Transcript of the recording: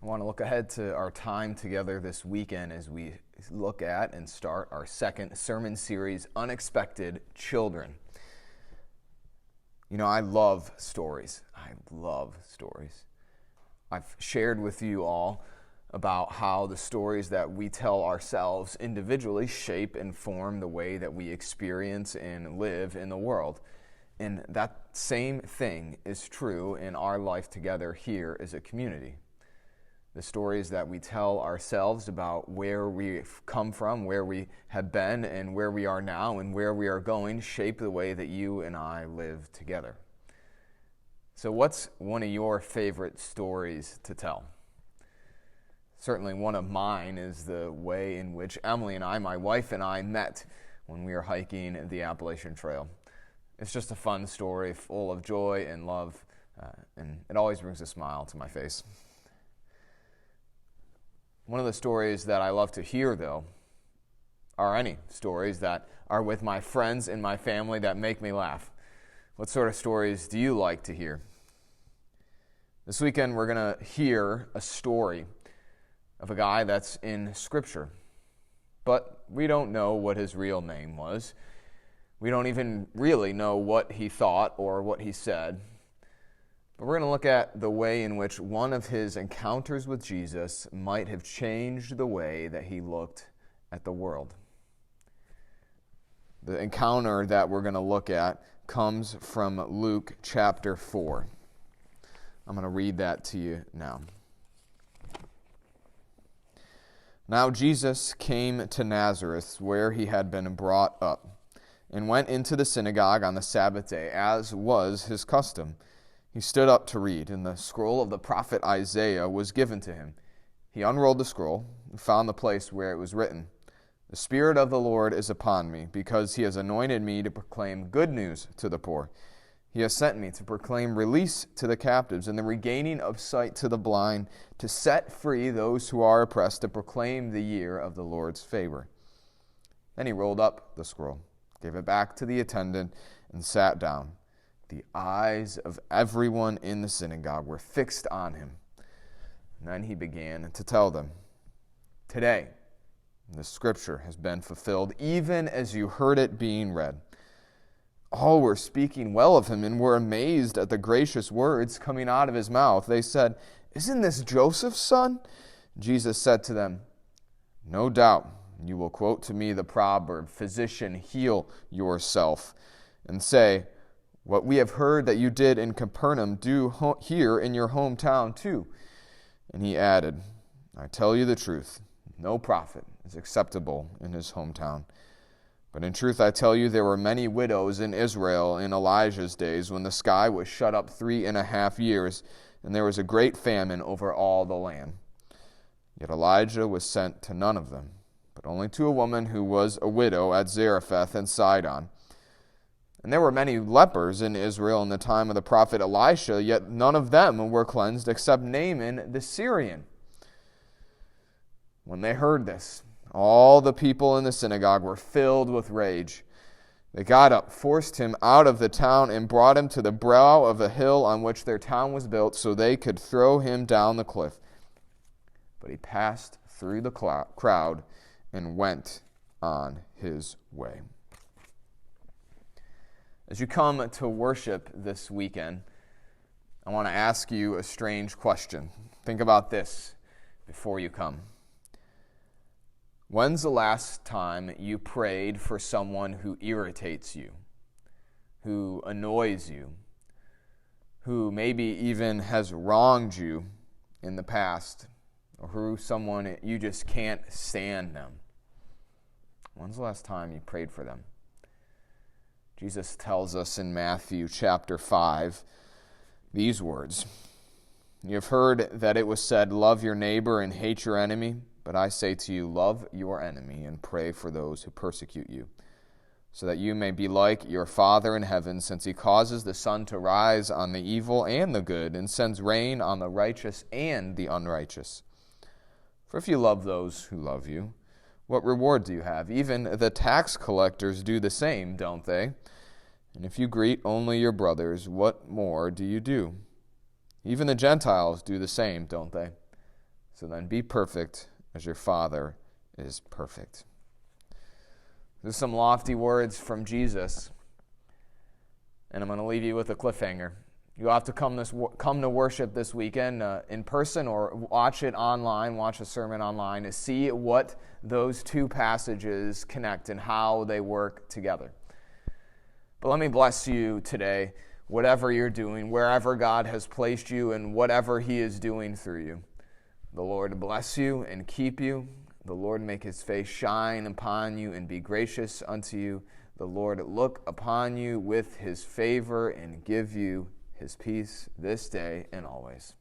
I want to look ahead to our time together this weekend as we look at and start our second sermon series, Unexpected Children. You know, I love stories. I've shared with you all about how the stories that we tell ourselves individually shape and form the way that we experience and live in the world. And that same thing is true in our life together here as a community. The stories that we tell ourselves about where we've come from, where we have been, and where we are now, and where we are going shape the way that you and I live together. So what's one of your favorite stories to tell? Certainly one of mine is the way in which Emily and I, my wife and I, met when we were hiking the Appalachian Trail. It's just a fun story full of joy and love, and it always brings a smile to my face. One of the stories that I love to hear, though, are any stories that are with my friends and my family that make me laugh. What sort of stories do you like to hear? This weekend, we're going to hear a story of a guy that's in Scripture, but we don't know what his real name was. We don't even really know what he thought or what he said. But we're going to look at the way in which one of his encounters with Jesus might have changed the way that he looked at the world. The encounter that we're going to look at comes from Luke chapter 4. I'm going to read that to you now. Now Jesus came to Nazareth, where he had been brought up, and went into the synagogue on the Sabbath day, as was his custom. He stood up to read, and the scroll of the prophet Isaiah was given to him. He unrolled the scroll and found the place where it was written, "The Spirit of the Lord is upon me, because he has anointed me to proclaim good news to the poor. He has sent me to proclaim release to the captives and the regaining of sight to the blind, to set free those who are oppressed, to proclaim the year of the Lord's favor." Then he rolled up the scroll, gave it back to the attendant, and sat down. The eyes of everyone in the synagogue were fixed on him. And then he began to tell them, "Today, the scripture has been fulfilled, even as you heard it being read." All were speaking well of him and were amazed at the gracious words coming out of his mouth. They said, "Isn't this Joseph's son?" Jesus said to them, "No doubt you will quote to me the proverb, 'Physician, heal yourself,' and say, 'What we have heard that you did in Capernaum, do here in your hometown too.'" And he added, "I tell you the truth, no prophet is acceptable in his hometown. But in truth I tell you, there were many widows in Israel in Elijah's days, when the sky was shut up 3.5 years, and there was a great famine over all the land. Yet Elijah was sent to none of them, but only to a woman who was a widow at Zarephath in Sidon. And there were many lepers in Israel in the time of the prophet Elisha, yet none of them were cleansed except Naaman the Syrian." When they heard this, all the people in the synagogue were filled with rage. They got up, forced him out of the town, and brought him to the brow of the hill on which their town was built, so they could throw him down the cliff. But he passed through the crowd and went on his way. As you come to worship this weekend, I want to ask you a strange question. Think about this before you come. When's the last time you prayed for someone who irritates you, who annoys you, who maybe even has wronged you in the past, or who someone you just can't stand them? When's the last time you prayed for them? Jesus tells us in Matthew chapter 5 these words, "You have heard that it was said, 'Love your neighbor and hate your enemy.' But I say to you, love your enemy and pray for those who persecute you, so that you may be like your Father in heaven, since he causes the sun to rise on the evil and the good, and sends rain on the righteous and the unrighteous. For if you love those who love you, what reward do you have? Even the tax collectors do the same, don't they? And if you greet only your brothers, what more do you do? Even the Gentiles do the same, don't they? So then be perfect as your Father is perfect. There's some lofty words from Jesus, and I'm going to leave you with a cliffhanger. You'll have to come to worship this weekend in person or watch it online, watch a sermon online to see what those two passages connect and how they work together. But let me bless you today, whatever you're doing, wherever God has placed you and whatever He is doing through you. The Lord bless you and keep you. The Lord make His face shine upon you and be gracious unto you. The Lord look upon you with His favor and give you His peace this day and always.